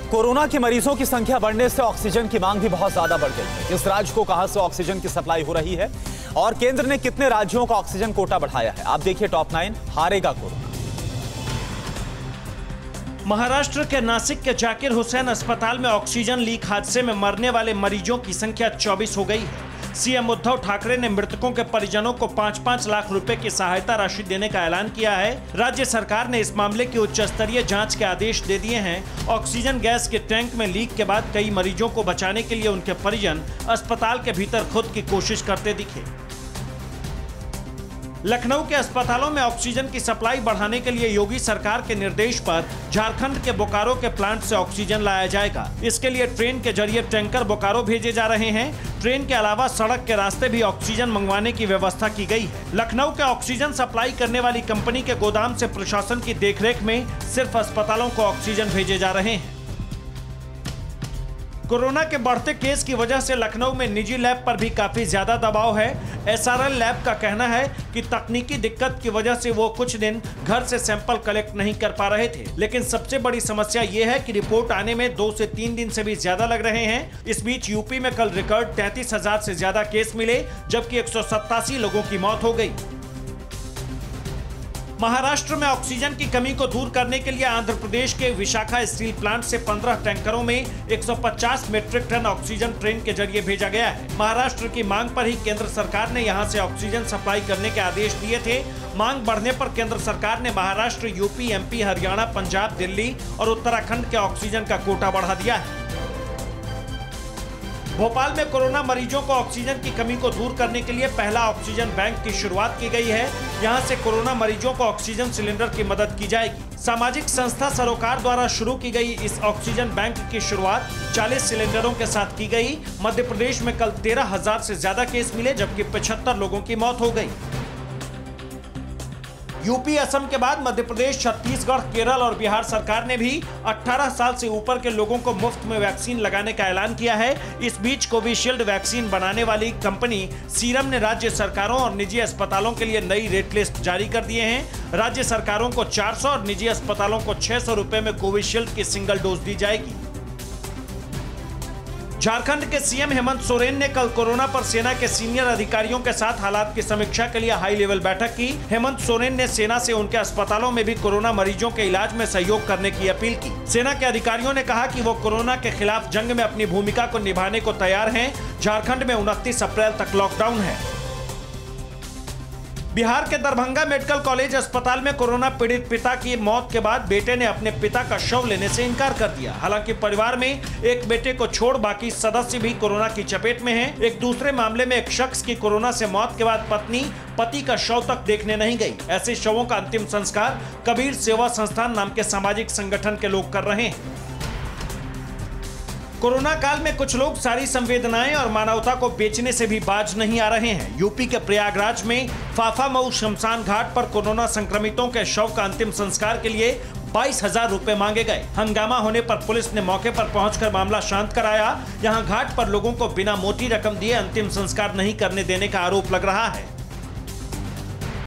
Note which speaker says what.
Speaker 1: Corona के मरीजों की संख्या बढ़ने से ऑक्सीजन की मांग भी बहुत ज्यादा बढ़ गई है। इस राज्य को कहां से ऑक्सीजन की सप्लाई हो रही है और केंद्र ने कितने राज्यों का ऑक्सीजन कोटा बढ़ाया है, आप देखिए टॉप 9 हारेगा कोरोना।
Speaker 2: महाराष्ट्र के नासिक के जाकिर हुसैन अस्पताल में ऑक्सीजन लीक हादसे में मरने वाले मरीजों की संख्या 24 हो गई है। सीएम उद्धव ठाकरे ने मृतकों के परिजनों को 5-5 लाख रुपए की सहायता राशि देने का ऐलान किया है। राज्य सरकार ने इस मामले की उच्च स्तरीय जांच के आदेश दे दिए हैं। ऑक्सीजन गैस के टैंक में लीक के बाद कई मरीजों को बचाने के लिए उनके परिजन अस्पताल के भीतर खुद की कोशिश करते दिखे। लखनऊ के अस्पतालों में ऑक्सीजन की सप्लाई बढ़ाने के लिए योगी सरकार के निर्देश पर झारखंड के बोकारो के प्लांट से ऑक्सीजन लाया जाएगा। इसके लिए ट्रेन के जरिए टैंकर बोकारो भेजे जा रहे हैं। ट्रेन के अलावा सड़क के रास्ते भी ऑक्सीजन मंगवाने की व्यवस्था की गई है। लखनऊ के ऑक्सीजन सप्लाई करने वाली कंपनी के गोदाम से प्रशासन की देखरेख में सिर्फ अस्पतालों को ऑक्सीजन भेजे जा रहे हैं। कोरोना के बढ़ते केस की वजह से लखनऊ में निजी लैब पर भी काफी ज्यादा दबाव है। एसआरएल लैब का कहना है कि तकनीकी दिक्कत की वजह से वो कुछ दिन घर से सैंपल कलेक्ट नहीं कर पा रहे थे, लेकिन सबसे बड़ी समस्या ये है कि रिपोर्ट आने में 2 से 3 दिन से भी ज्यादा लग रहे हैं। इस बीच यूपी में कल रिकॉर्ड 33,000 से ज्यादा केस मिले, जबकि 187 लोगों की मौत हो गई। महाराष्ट्र में ऑक्सीजन की कमी को दूर करने के लिए आंध्र प्रदेश के विशाखा स्टील प्लांट से 15 टैंकरों में 150 मीट्रिक टन ऑक्सीजन ट्रेन के जरिए भेजा गया है। महाराष्ट्र की मांग पर ही केंद्र सरकार ने यहां से ऑक्सीजन सप्लाई करने के आदेश दिए थे। मांग बढ़ने पर केंद्र सरकार ने महाराष्ट्र, यूपी, एमपी, हरियाणा, पंजाब, दिल्ली और उत्तराखंड के ऑक्सीजन का कोटा बढ़ा दिया है। भोपाल में कोरोना मरीजों को ऑक्सीजन की कमी को दूर करने के लिए पहला ऑक्सीजन बैंक की शुरुआत की गई है। यहां से कोरोना मरीजों को ऑक्सीजन सिलेंडर की मदद की जाएगी। सामाजिक संस्था सरोकार द्वारा शुरू की गई इस ऑक्सीजन बैंक की शुरुआत 40 सिलेंडरों के साथ की गई। मध्य प्रदेश में कल 13,000 से ज्यादा केस मिले, जबकि 75 लोगों की मौत हो गई। यूपी, असम के बाद मध्य प्रदेश, छत्तीसगढ़, केरल और बिहार सरकार ने भी 18 साल से ऊपर के लोगों को मुफ्त में वैक्सीन लगाने का ऐलान किया है। इस बीच कोविशील्ड वैक्सीन बनाने वाली कंपनी सीरम ने राज्य सरकारों और निजी अस्पतालों के लिए नई रेट लिस्ट जारी कर दिए हैं। राज्य सरकारों को 400 और निजी अस्पतालों को 600 रुपए में कोविशील्ड की सिंगल डोज दी जाएगी। झारखंड के सीएम हेमंत सोरेन ने कल कोरोना पर सेना के सीनियर अधिकारियों के साथ हालात की समीक्षा के लिए हाई लेवल बैठक की। हेमंत सोरेन ने सेना से उनके अस्पतालों में भी कोरोना मरीजों के इलाज में सहयोग करने की अपील की। सेना के अधिकारियों ने कहा कि वो कोरोना के खिलाफ जंग में अपनी भूमिका को निभाने को तैयार हैं। झारखंड में 29 अप्रैल तक लॉकडाउन है। बिहार के दरभंगा मेडिकल कॉलेज अस्पताल में कोरोना पीड़ित पिता की मौत के बाद बेटे ने अपने पिता का शव लेने से इनकार कर दिया। हालांकि परिवार में एक बेटे को छोड़ बाकी सदस्य भी कोरोना की चपेट में हैं। एक दूसरे मामले में एक शख्स की कोरोना से मौत के बाद पत्नी पति का शव तक देखने नहीं गई। ऐसे शवों का अंतिम संस्कार कबीर सेवा संस्थान नाम के सामाजिक संगठन के लोग कर रहे हैं। कोरोना काल में कुछ लोग सारी संवेदनाएं और मानवता को बेचने से भी बाज नहीं आ रहे हैं। यूपी के प्रयागराज में फाफामऊ शमशान घाट पर कोरोना संक्रमितों के शव का अंतिम संस्कार के लिए 22,000 रुपए मांगे गए। हंगामा होने पर पुलिस ने मौके पर पहुंचकर मामला शांत कराया। यहां घाट पर लोगों को बिना मोटी रकम दिए अंतिम संस्कार नहीं करने देने का आरोप लग रहा है।